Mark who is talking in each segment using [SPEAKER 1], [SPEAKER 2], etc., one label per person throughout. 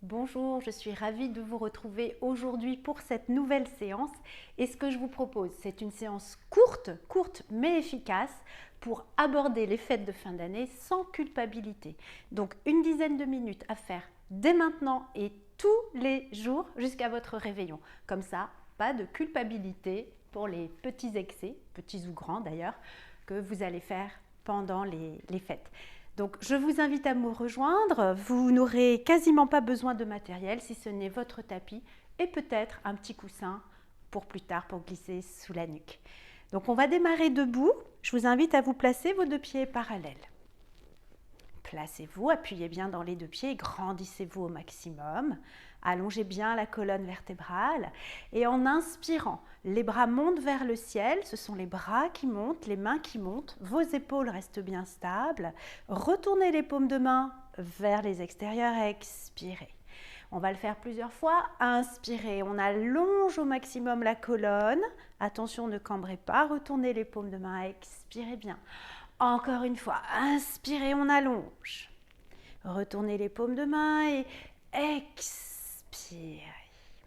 [SPEAKER 1] Bonjour, je suis ravie de vous retrouver aujourd'hui pour cette nouvelle séance. Et ce que je vous propose, c'est une séance courte mais efficace pour aborder les fêtes de fin d'année sans culpabilité. Donc une dizaine de minutes à faire dès maintenant et tous les jours jusqu'à votre réveillon. Comme ça, pas de culpabilité pour les petits excès, petits ou grands d'ailleurs, que vous allez faire pendant les fêtes. Donc je vous invite à me rejoindre, vous n'aurez quasiment pas besoin de matériel si ce n'est votre tapis et peut-être un petit coussin pour plus tard pour glisser sous la nuque. Donc on va démarrer debout, je vous invite à vous placer vos deux pieds parallèles. Placez-vous, appuyez bien dans les deux pieds, grandissez-vous au maximum. Allongez bien la colonne vertébrale et en inspirant, les bras montent vers le ciel, ce sont les bras qui montent, les mains qui montent, vos épaules restent bien stables. Retournez les paumes de main vers les extérieurs, expirez. On va le faire plusieurs fois. Inspirez, on allonge au maximum la colonne. Attention, ne cambrez pas, retournez les paumes de main, expirez bien. Encore une fois, inspirez, on allonge. Retournez les paumes de main et expirez.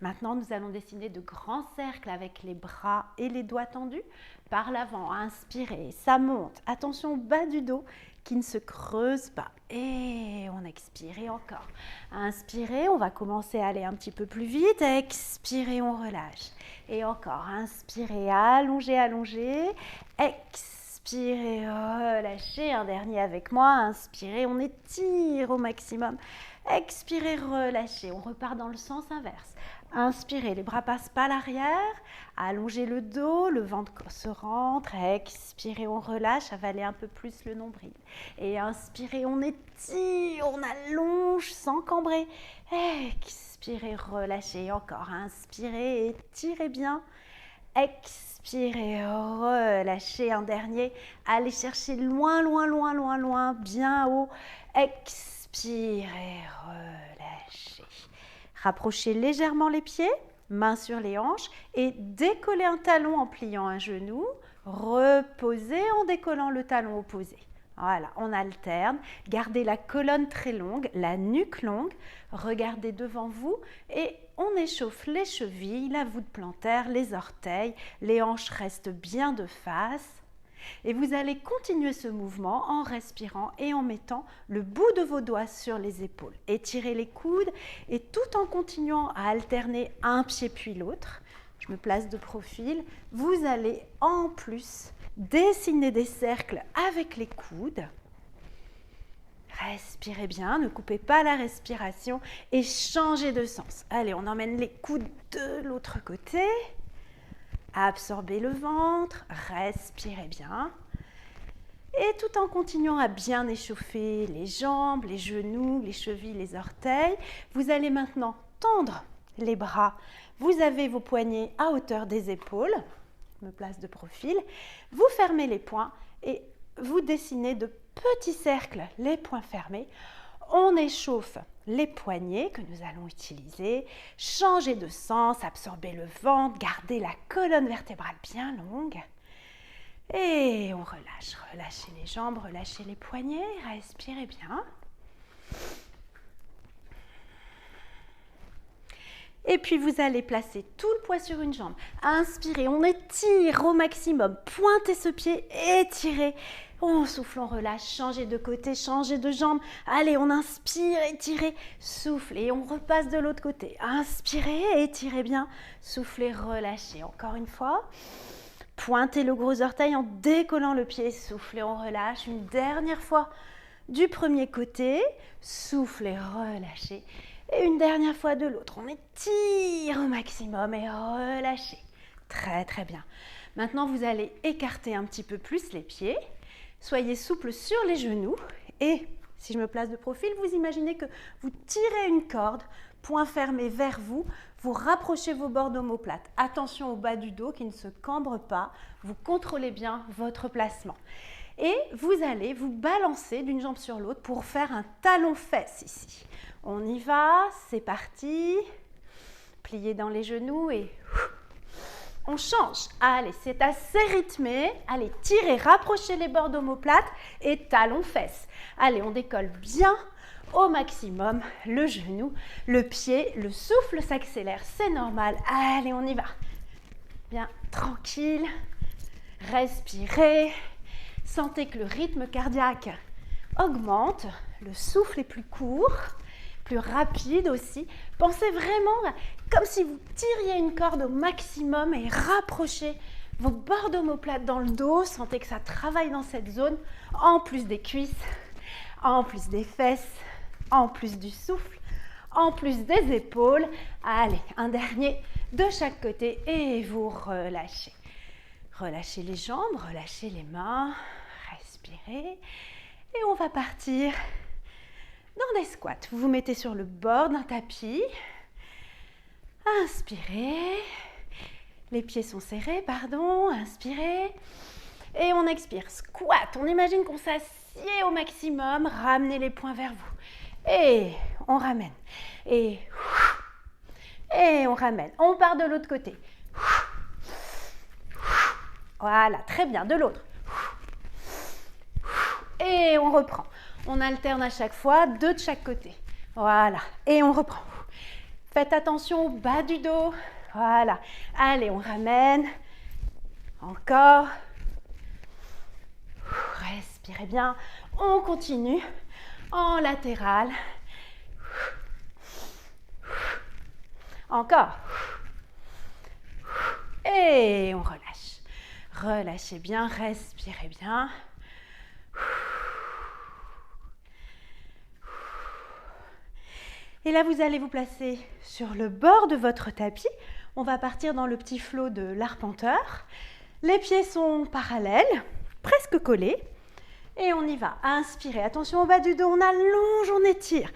[SPEAKER 1] Maintenant, nous allons dessiner de grands cercles avec les bras et les doigts tendus. Par l'avant, inspirez, ça monte. Attention au bas du dos qui ne se creuse pas. Et on expire et encore. Inspirez, on va commencer à aller un petit peu plus vite. Expirez, on relâche. Et encore, inspirez, allongez, allongez. Expirez, relâchez. Un dernier avec moi. Inspirez, on étire au maximum. Expirez, relâchez. On repart dans le sens inverse. Inspirez, les bras passent pas à l'arrière. Allongez le dos, le ventre se rentre. Expirez, on relâche. Avalez un peu plus le nombril. Et inspirez, on étire, on allonge sans cambrer. Expirez, relâchez. Encore. Inspirez, étirez bien. Expirez, relâchez. Un dernier. Allez chercher loin, loin, loin, loin, loin, bien haut. Expirez, relâchez. Rapprochez légèrement les pieds, mains sur les hanches et décollez un talon en pliant un genou. Reposez en décollant le talon opposé. Voilà, on alterne. Gardez la colonne très longue, la nuque longue. Regardez devant vous et on échauffe les chevilles, la voûte plantaire, les orteils. Les hanches restent bien de face. Et vous allez continuer ce mouvement en respirant et en mettant le bout de vos doigts sur les épaules. Étirez les coudes et tout en continuant à alterner un pied puis l'autre. Je me place de profil. Vous allez en plus dessiner des cercles avec les coudes. Respirez bien, ne coupez pas la respiration et changez de sens. Allez, on emmène les coudes de l'autre côté. Absorbez le ventre, respirez bien. Et tout en continuant à bien échauffer les jambes, les genoux, les chevilles, les orteils, vous allez maintenant tendre les bras. Vous avez vos poignets à hauteur des épaules. Je me place de profil. Vous fermez les poings et vous dessinez de petits cercles, les poings fermés. On échauffe les poignets que nous allons utiliser. Changez de sens, absorbez le ventre, gardez la colonne vertébrale bien longue. Et on relâche, relâchez les jambes, relâchez les poignets, respirez bien. Et puis vous allez placer tout le poids sur une jambe. Inspirez, on étire au maximum. Pointez ce pied, étirez. On souffle, on relâche, changez de côté, changez de jambe. Allez, on inspire, étirez, soufflez et on repasse de l'autre côté. Inspirez, étirez bien, soufflez, relâchez. Encore une fois. Pointez le gros orteil en décollant le pied, soufflez, on relâche. Une dernière fois du premier côté, soufflez, relâchez. Et une dernière fois de l'autre, on étire au maximum et relâchez. Très très bien. Maintenant, vous allez écarter un petit peu plus les pieds. Soyez souple sur les genoux et si je me place de profil, vous imaginez que vous tirez une corde, poing fermé vers vous, vous rapprochez vos bords d'omoplate. Attention au bas du dos qui ne se cambre pas, vous contrôlez bien votre placement. Et vous allez vous balancer d'une jambe sur l'autre pour faire un talon-fesse ici. On y va, c'est parti. Pliez dans les genoux et on change. Allez, c'est assez rythmé. Allez, tirez, rapprochez les bords d'omoplate et talon-fesse. Allez, on décolle bien au maximum le genou, le pied, le souffle s'accélère, c'est normal. Allez, on y va. Bien, tranquille. Respirez. Sentez que le rythme cardiaque augmente, le souffle est plus court, plus rapide aussi. Pensez vraiment comme si vous tiriez une corde au maximum et rapprochez vos bords d'omoplate dans le dos. Sentez que ça travaille dans cette zone, en plus des cuisses, en plus des fesses, en plus du souffle, en plus des épaules. Allez, un dernier de chaque côté et vous relâchez. Relâchez les jambes, relâchez les mains, respirez. Et on va partir dans des squats. Vous vous mettez sur le bord d'un tapis. Inspirez. Les pieds sont serrés, pardon. Inspirez. Et on expire. Squat. On imagine qu'on s'assied au maximum. Ramenez les poings vers vous. Et on ramène. Et on ramène. On part de l'autre côté. Voilà, très bien. De l'autre. Et on reprend. On alterne à chaque fois, 2 de chaque côté. Voilà. Et on reprend. Faites attention au bas du dos. Voilà. Allez, on ramène. Encore. Respirez bien. On continue en latéral. Encore. Et on relâche. Relâchez bien, respirez bien. Et là, vous allez vous placer sur le bord de votre tapis. On va partir dans le petit flot de l'arpenteur. Les pieds sont parallèles, presque collés. Et on y va. Inspirez. Attention au bas du dos. On allonge, on étire.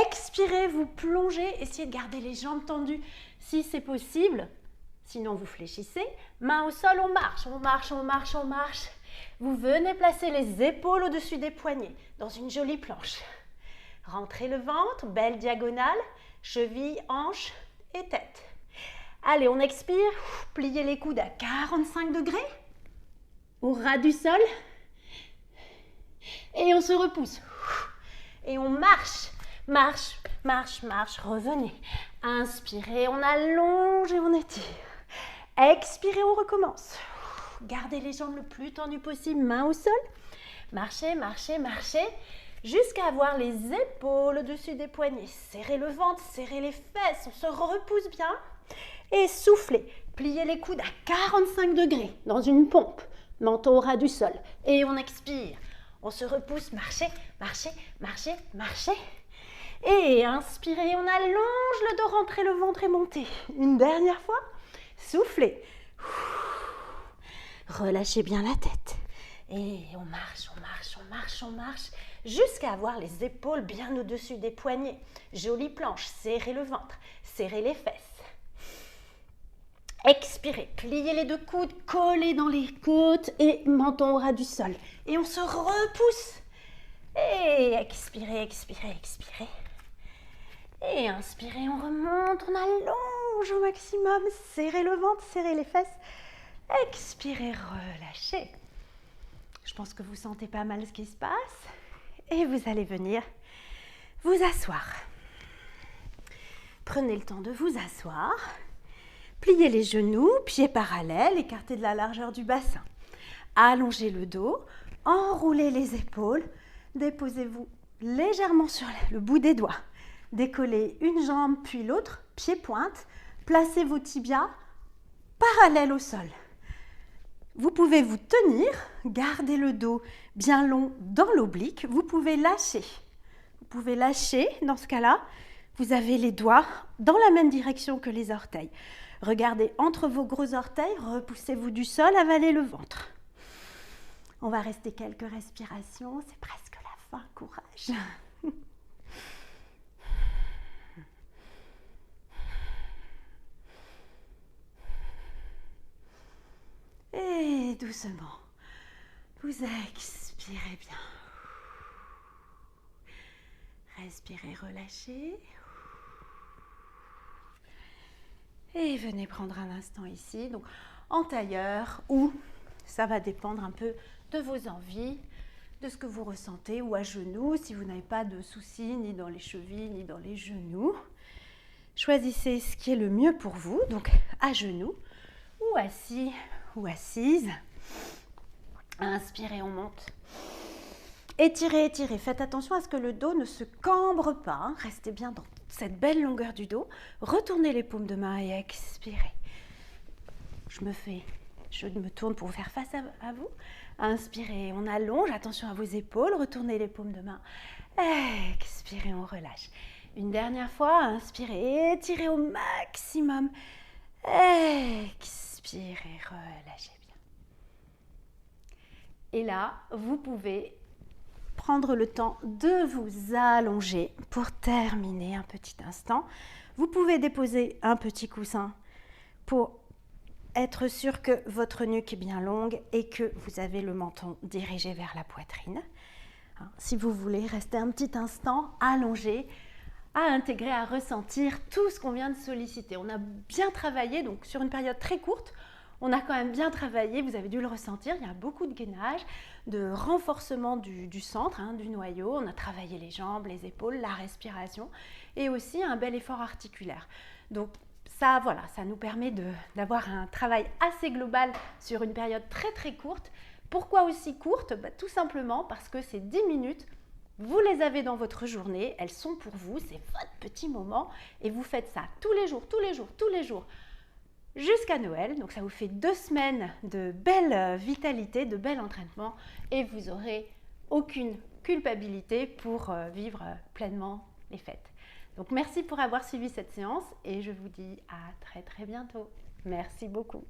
[SPEAKER 1] Expirez, vous plongez. Essayez de garder les jambes tendues si c'est possible. Sinon, vous fléchissez. Main au sol, on marche. On marche, on marche, on marche. Vous venez placer les épaules au-dessus des poignets dans une jolie planche. Rentrez le ventre, belle diagonale, cheville, hanche et tête. Allez, on expire, pliez les coudes à 45 degrés, au ras du sol. Et on se repousse. Et on marche, marche, marche, marche, revenez. Inspirez, on allonge et on étire. Expirez, on recommence. Gardez les jambes le plus tendues possible, main au sol. Marchez, marchez, marchez. Jusqu'à avoir les épaules au-dessus des poignets. Serrez le ventre, serrez les fesses, on se repousse bien. Et soufflez, pliez les coudes à 45 degrés dans une pompe, menton au ras du sol. Et on expire, on se repousse, marchez, marchez, marchez, marchez. Et inspirez, on allonge le dos, rentrez le ventre et montez. Une dernière fois, soufflez. Relâchez bien la tête. Et on marche, on marche, on marche, on marche. Jusqu'à avoir les épaules bien au-dessus des poignets. Jolie planche, serrez le ventre, serrez les fesses. Expirez, pliez les 2 coudes, collez dans les côtes et menton au ras du sol. Et on se repousse. Et expirez, expirez, expirez. Et inspirez, on remonte, on allonge au maximum. Serrez le ventre, serrez les fesses. Expirez, relâchez. Je pense que vous sentez pas mal ce qui se passe. Et vous allez venir vous asseoir. Prenez le temps de vous asseoir. Pliez les genoux, pieds parallèles, écartez de la largeur du bassin. Allongez le dos, enroulez les épaules, déposez-vous légèrement sur le bout des doigts. Décollez une jambe puis l'autre, pied pointe. Placez vos tibias parallèles au sol. Vous pouvez vous tenir, garder le dos bien long dans l'oblique. Vous pouvez lâcher. Vous pouvez lâcher, dans ce cas-là, vous avez les doigts dans la même direction que les orteils. Regardez entre vos gros orteils, repoussez-vous du sol, avalez le ventre. On va rester quelques respirations, c'est presque la fin, courage. Et doucement, vous expirez bien. Respirez, relâchez. Et venez prendre un instant ici, donc en tailleur ou, ça va dépendre un peu de vos envies, de ce que vous ressentez, ou à genoux si vous n'avez pas de soucis ni dans les chevilles ni dans les genoux. Choisissez ce qui est le mieux pour vous, donc à genoux ou assis ou assise. Inspirez, on monte. Étirez, étirez. Faites attention à ce que le dos ne se cambre pas, hein. Restez bien dans cette belle longueur du dos. Retournez les paumes de main et expirez. Je me tourne pour vous faire face à vous. Inspirez, on allonge, attention à vos épaules, retournez les paumes de main. Expirez, on relâche. Une dernière fois, inspirez, étirez au maximum. Expirez, relâchez bien. Et là, vous pouvez prendre le temps de vous allonger pour terminer un petit instant. Vous pouvez déposer un petit coussin pour être sûr que votre nuque est bien longue et que vous avez le menton dirigé vers la poitrine. Si vous voulez rester un petit instant allongé, à intégrer, à ressentir tout ce qu'on vient de solliciter. On a bien travaillé, donc sur une période très courte, on a quand même bien travaillé, vous avez dû le ressentir, il y a beaucoup de gainage, de renforcement du centre, du noyau. On a travaillé les jambes, les épaules, la respiration et aussi un bel effort articulaire. Donc ça, voilà, ça nous permet d'avoir un travail assez global sur une période très très courte. Pourquoi aussi courte? Tout simplement parce que ces 10 minutes, vous les avez dans votre journée, elles sont pour vous, c'est votre petit moment et vous faites ça tous les jours, tous les jours, tous les jours jusqu'à Noël. Donc ça vous fait 2 semaines de belle vitalité, de bel entraînement et vous n'aurez aucune culpabilité pour vivre pleinement les fêtes. Donc merci pour avoir suivi cette séance et je vous dis à très très bientôt. Merci beaucoup.